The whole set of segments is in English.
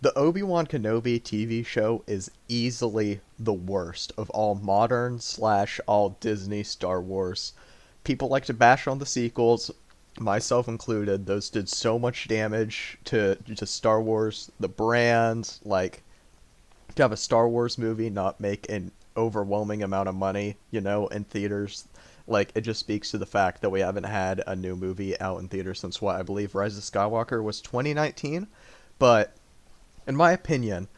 The Obi-Wan Kenobi TV show is easily the worst of all modern slash all Disney Star Wars. People like to bash on the sequels, myself included. Those did so much damage to Star Wars, the brand. Like, to have a Star Wars movie not make an overwhelming amount of money, in theaters, like it just speaks to the fact that we haven't had a new movie out in theaters since what I believe Rise of Skywalker was 2019. But in my opinion,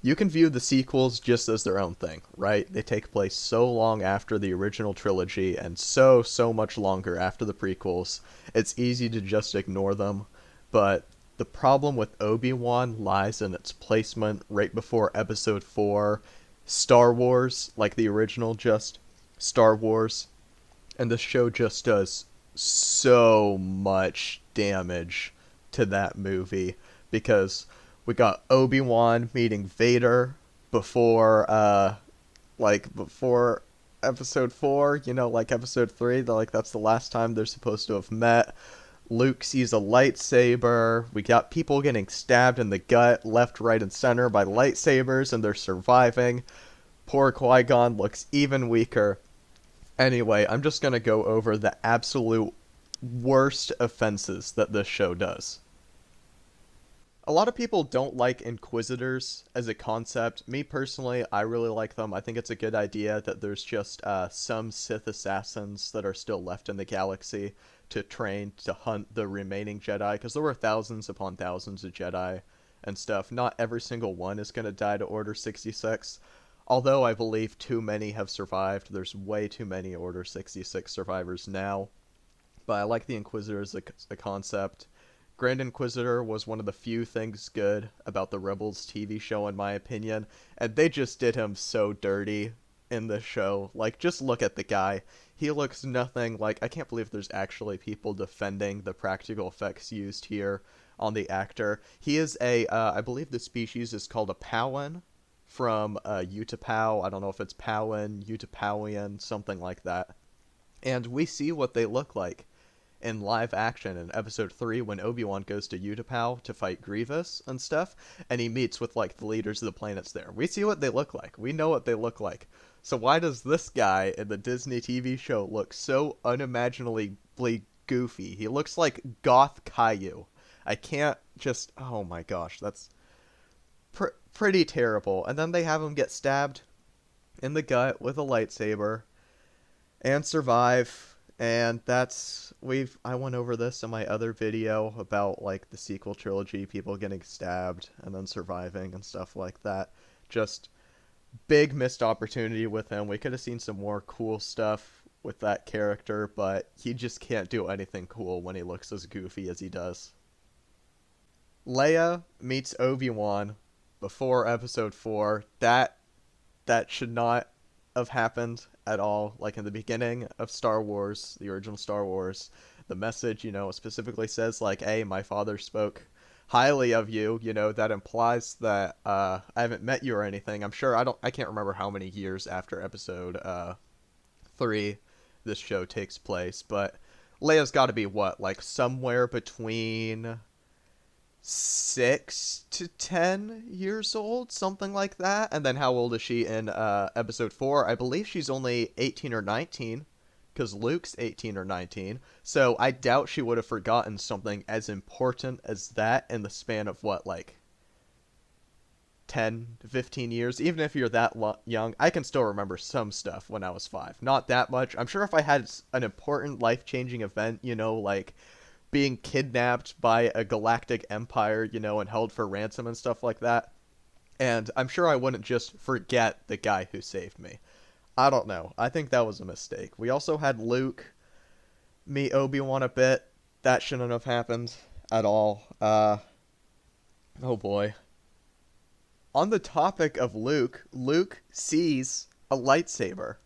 you can view the sequels just as their own thing, right? They take place so long after the original trilogy and so much longer after the prequels. It's easy to just ignore them, but the problem with Obi-Wan lies in its placement right before episode 4, Star Wars, like the original just Star Wars, and the show just does so much damage to that movie because we got Obi-Wan meeting Vader before before episode 4, like episode 3, that's the last time they're supposed to have met. Luke sees a lightsaber. We got people getting stabbed in the gut left, right, and center by lightsabers, and they're surviving. Poor Qui-Gon looks even weaker. Anyway, I'm just gonna go over the absolute worst offenses that this show does. A lot of people don't like Inquisitors as a concept. Me personally, I really like them. I think it's a good idea that there's just some Sith assassins that are still left in the galaxy to train to hunt the remaining Jedi, because there were thousands upon thousands of Jedi and stuff. Not every single one is going to die to Order 66. Although I believe too many have survived. There's way too many Order 66 survivors now. But I like the Inquisitor as a concept. Grand Inquisitor was one of the few things good about the Rebels TV show, in my opinion, and they just did him so dirty in the show. Like, just look at the guy. He looks nothing like. I can't believe there's actually people defending the practical effects used here on the actor. He is I believe the species is called a Powan from Utapau. I don't know if it's Powan, Utapowian, something like that. And we see what they look like in live action in episode 3 when Obi-Wan goes to Utapau to fight Grievous and stuff, and he meets with like the leaders of the planets there. We see what they look like. We know what they look like. So why does this guy in the Disney TV show look so unimaginably goofy? He looks like goth Caillou. I can't just, oh my gosh, that's pretty terrible. And then they have him get stabbed in the gut with a lightsaber and survive. And that's I went over this in my other video about like the sequel trilogy, people getting stabbed and then surviving and stuff like that. Just big missed opportunity with him. We could have seen some more cool stuff with that character, but he just can't do anything cool when he looks as goofy as he does. Leia meets Obi-Wan before episode 4. That should not have happened at all. Like in the beginning of Star Wars, the original Star Wars, the message, specifically says like, "Hey, my father spoke highly of you." That implies that I haven't met you or anything. I'm sure I can't remember how many years after episode 3 this show takes place, but Leia's got to be what, like somewhere between 6 to 10 years old, something like that. And then how old is she in episode 4? I believe she's only 18 or 19, because Luke's 18 or 19. So I doubt she would have forgotten something as important as that in the span of what, like 10 to 15 years. Even if you're that young, I can still remember some stuff when I was 5. Not that much. I'm sure if I had an important life-changing event, like being kidnapped by a galactic empire, and held for ransom and stuff like that. And I'm sure I wouldn't just forget the guy who saved me. I don't know. I think that was a mistake. We also had Luke meet Obi-Wan a bit. That shouldn't have happened at all. Oh boy. On the topic of Luke, Luke sees a lightsaber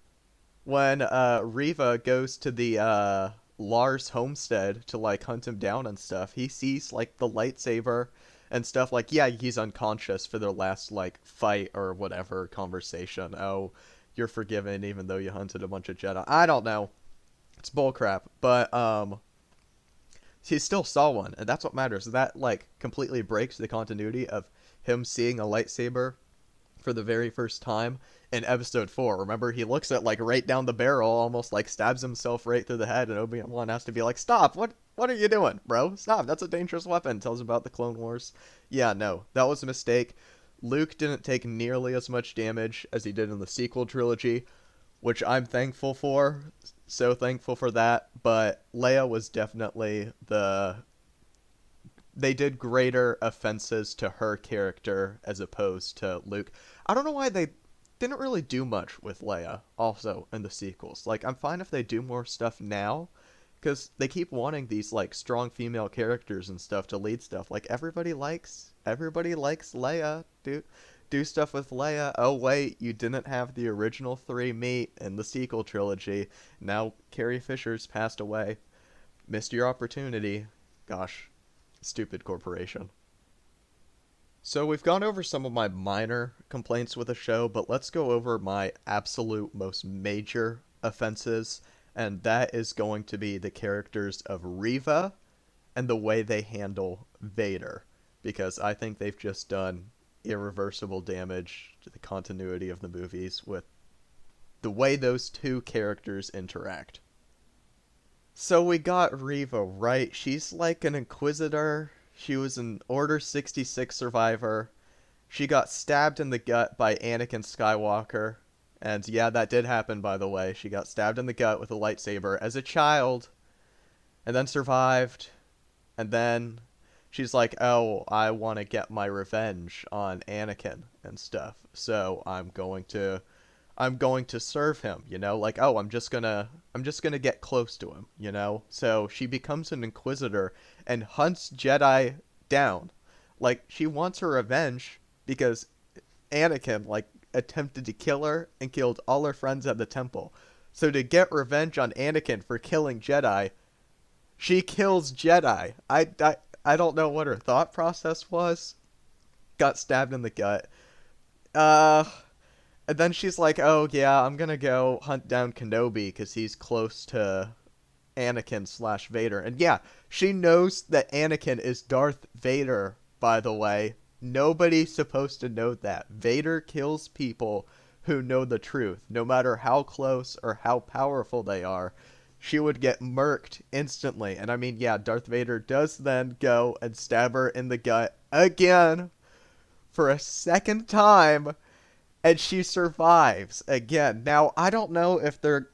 when Reva goes to the Lars homestead to like hunt him down and stuff. He sees like the lightsaber and stuff. Like, yeah, he's unconscious for their last like fight or whatever conversation. Oh, you're forgiven even though you hunted a bunch of Jedi. I don't know. It's bullcrap. But he still saw one, and that's what matters. That like completely breaks the continuity of him seeing a lightsaber for the very first time in episode 4. Remember, he looks at like right down the barrel, almost like stabs himself right through the head, and Obi-Wan has to be like, "Stop! What are you doing, bro? Stop! That's a dangerous weapon." Tells about the Clone Wars. Yeah, no, that was a mistake. Luke didn't take nearly as much damage as he did in the sequel trilogy, which I'm thankful for. So thankful for that. But Leia was definitely they did greater offenses to her character as opposed to Luke. I don't know why they didn't really do much with Leia also in the sequels. Like, I'm fine if they do more stuff now, because they keep wanting these like strong female characters and stuff to lead stuff. Like, everybody likes Leia. Do stuff with Leia. Oh wait, you didn't have the original 3 meet in the sequel trilogy. Now Carrie Fisher's passed away. Missed your opportunity. Gosh, stupid corporation. So we've gone over some of my minor complaints with the show, but let's go over my absolute most major offenses, and that is going to be the characters of Reva and the way they handle Vader, because I think they've just done irreversible damage to the continuity of the movies with the way those two characters interact. So we got Reva, right? She's like an Inquisitor. She was an Order 66 survivor. She got stabbed in the gut by Anakin Skywalker. And yeah, that did happen, by the way. She got stabbed in the gut with a lightsaber as a child, and then survived. And then she's like, oh, I want to get my revenge on Anakin and stuff. So I'm going to serve him, like, oh, I'm just gonna get close to him, So she becomes an Inquisitor and hunts Jedi down. Like, she wants her revenge because Anakin, like, attempted to kill her and killed all her friends at the temple. So to get revenge on Anakin for killing Jedi, she kills Jedi. I don't know what her thought process was. Got stabbed in the gut. Uh, and then she's like, oh, yeah, I'm gonna go hunt down Kenobi because he's close to Anakin/Vader. And yeah, she knows that Anakin is Darth Vader, by the way. Nobody's supposed to know that. Vader kills people who know the truth, no matter how close or how powerful they are. She would get murked instantly. And I mean, yeah, Darth Vader does then go and stab her in the gut again for a second time, and she survives again. Now, I don't know if they're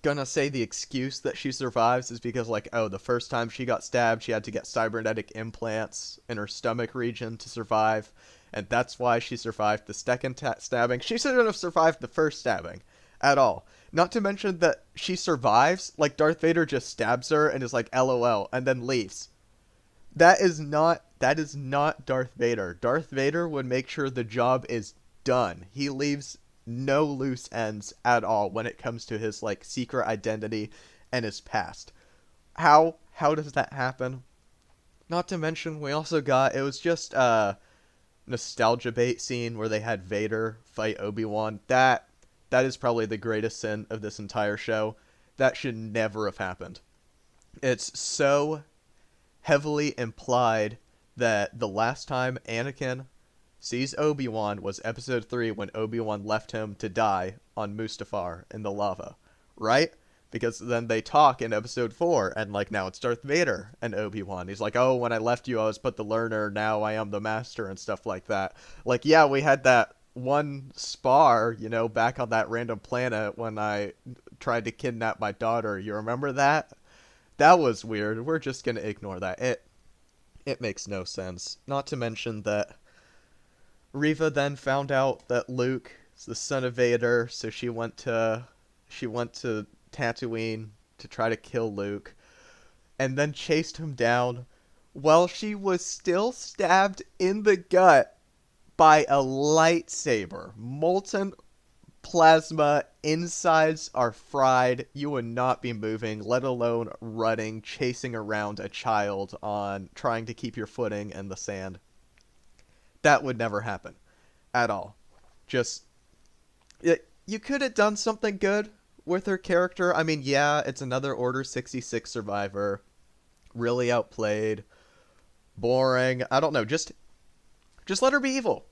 gonna say the excuse that she survives is because, like, oh, the first time she got stabbed, she had to get cybernetic implants in her stomach region to survive, and that's why she survived the second stabbing. She shouldn't have survived the first stabbing at all. Not to mention that she survives, like, Darth Vader just stabs her and is like, LOL, and then leaves. That is not Darth Vader. Darth Vader would make sure the job is done. He leaves no loose ends at all when it comes to his like secret identity and his past. How does that happen? Not to mention we also got, it was just a nostalgia bait scene where they had Vader fight Obi-Wan. That is probably the greatest sin of this entire show. That should never have happened. It's so heavily implied that the last time Anakin sees Obi-Wan was episode 3 when Obi-Wan left him to die on Mustafar in the lava, right? Because then they talk in episode 4, and like now it's Darth Vader and Obi-Wan. He's like, oh, when I left you I was but the learner, now I am the master, and stuff like that. Like, yeah, we had that one spar, back on that random planet when I tried to kidnap my daughter. You remember that? That was weird. We're just gonna ignore that. It makes no sense. Not to mention that Reva then found out that Luke is the son of Vader, so she went to Tatooine to try to kill Luke, and then chased him down while she was still stabbed in the gut by a lightsaber. Molten plasma, insides are fried. You would not be moving, let alone running, chasing around a child on trying to keep your footing in the sand. That would never happen at all. Just, you could have done something good with her character. I mean, yeah, it's another Order 66 survivor. really outplayed, boring. I don't know. Just let her be evil.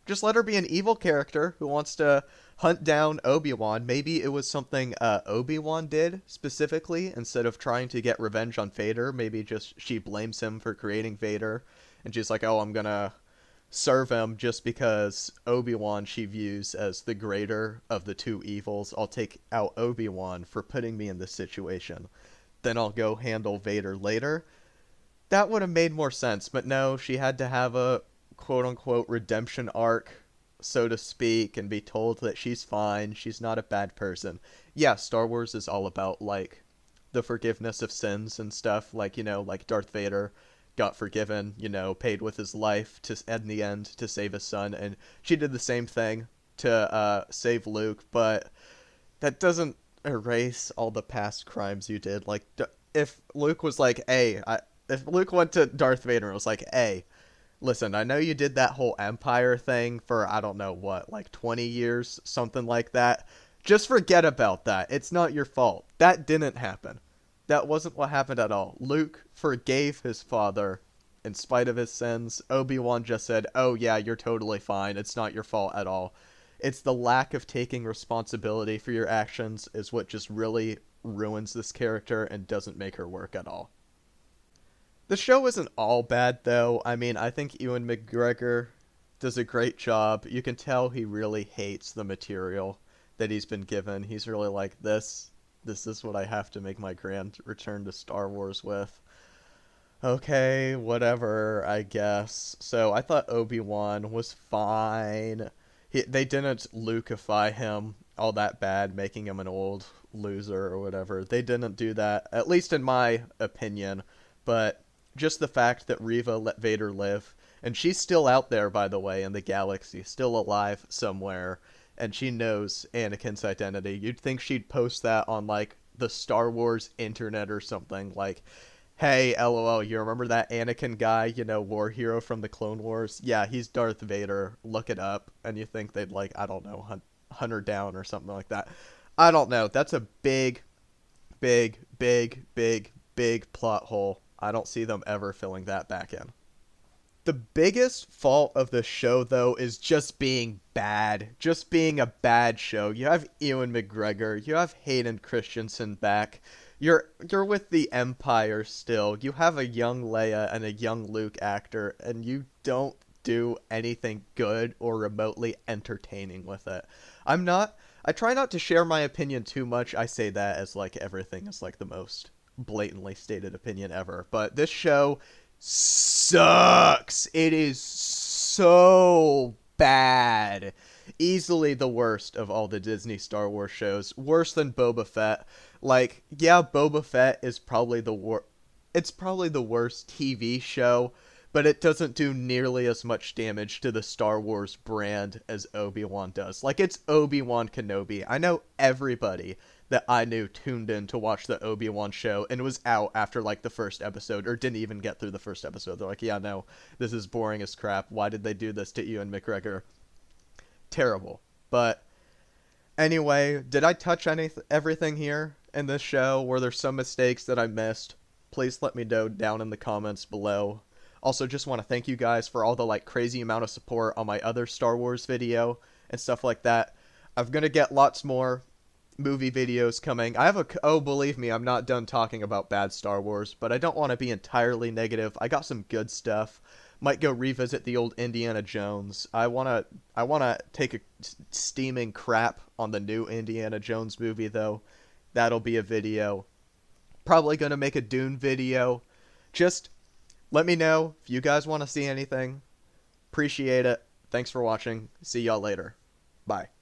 Just let her be an evil character who wants to hunt down Obi-Wan. Maybe it was something Obi-Wan did specifically instead of trying to get revenge on Vader. Maybe just she blames him for creating Vader, and she's like, "Oh, I'm gonna serve him just because Obi-Wan she views as the greater of the two evils. I'll take out Obi-Wan for putting me in this situation. Then I'll go handle Vader later." That would have made more sense, but no, she had to have a quote-unquote redemption arc, so to speak, and be told that she's fine, she's not a bad person. Yeah, Star Wars is all about, like, the forgiveness of sins and stuff, like, like Darth Vader got forgiven, paid with his life to in the end to save his son, and she did the same thing to save Luke, but that doesn't erase all the past crimes you did. Like, if Luke was like, hey, if Luke went to Darth Vader and was like, hey, listen, I know you did that whole Empire thing for, I don't know what, like 20 years, something like that. Just forget about that. It's not your fault. That didn't happen. That wasn't what happened at all. Luke forgave his father in spite of his sins. Obi-Wan just said, oh yeah, you're totally fine. It's not your fault at all. It's the lack of taking responsibility for your actions is what just really ruins this character and doesn't make her work at all. The show isn't all bad, though. I mean, I think Ewan McGregor does a great job. You can tell he really hates the material that he's been given. He's really like, this is what I have to make my grand return to Star Wars with. Okay, whatever, I guess. So I thought Obi-Wan was fine. They didn't Lukeify him all that bad, making him an old loser or whatever. They didn't do that, at least in my opinion. But just the fact that Reva let Vader live, and she's still out there, by the way, in the galaxy, still alive somewhere, and she knows Anakin's identity. You'd think she'd post that on, like, the Star Wars internet or something, like, hey, LOL, you remember that Anakin guy, war hero from the Clone Wars? Yeah, he's Darth Vader. Look it up. And you think they'd, like, I don't know, hunt her down or something like that. I don't know. That's a big, big, big, big, big plot hole. I don't see them ever filling that back in. The biggest fault of the show, though, is just being bad. Just being a bad show. You have Ewan McGregor. You have Hayden Christensen back. You're with the Empire still. You have a young Leia and a young Luke actor, and you don't do anything good or remotely entertaining with it. I try not to share my opinion too much. I say that as like everything is like the most blatantly stated opinion ever. But this show sucks. It is so bad. Easily the worst of all the Disney Star Wars shows. Worse than Boba Fett. Like, yeah, Boba Fett is probably it's probably the worst TV show, but it doesn't do nearly as much damage to the Star Wars brand as Obi-Wan does. Like, it's Obi-Wan Kenobi. I know everybody that I knew tuned in to watch the Obi-Wan show and was out after, like, the first episode, or didn't even get through the first episode. They're like, yeah, no, this is boring as crap. Why did they do this to Ewan McGregor? Terrible. But anyway, did I touch everything here in this show? Were there some mistakes that I missed? Please let me know down in the comments below. Also, just want to thank you guys for all the, like, crazy amount of support on my other Star Wars video and stuff like that. I'm gonna get lots more movie videos coming. Believe me, I'm not done talking about bad Star Wars, but I don't want to be entirely negative. I got some good stuff. Might go revisit the old Indiana Jones. I wanna take a steaming crap on the new Indiana Jones movie, though. That'll be a video. Probably gonna make a Dune video. Just let me know if you guys want to see anything. Appreciate it. Thanks for watching. See y'all later. Bye.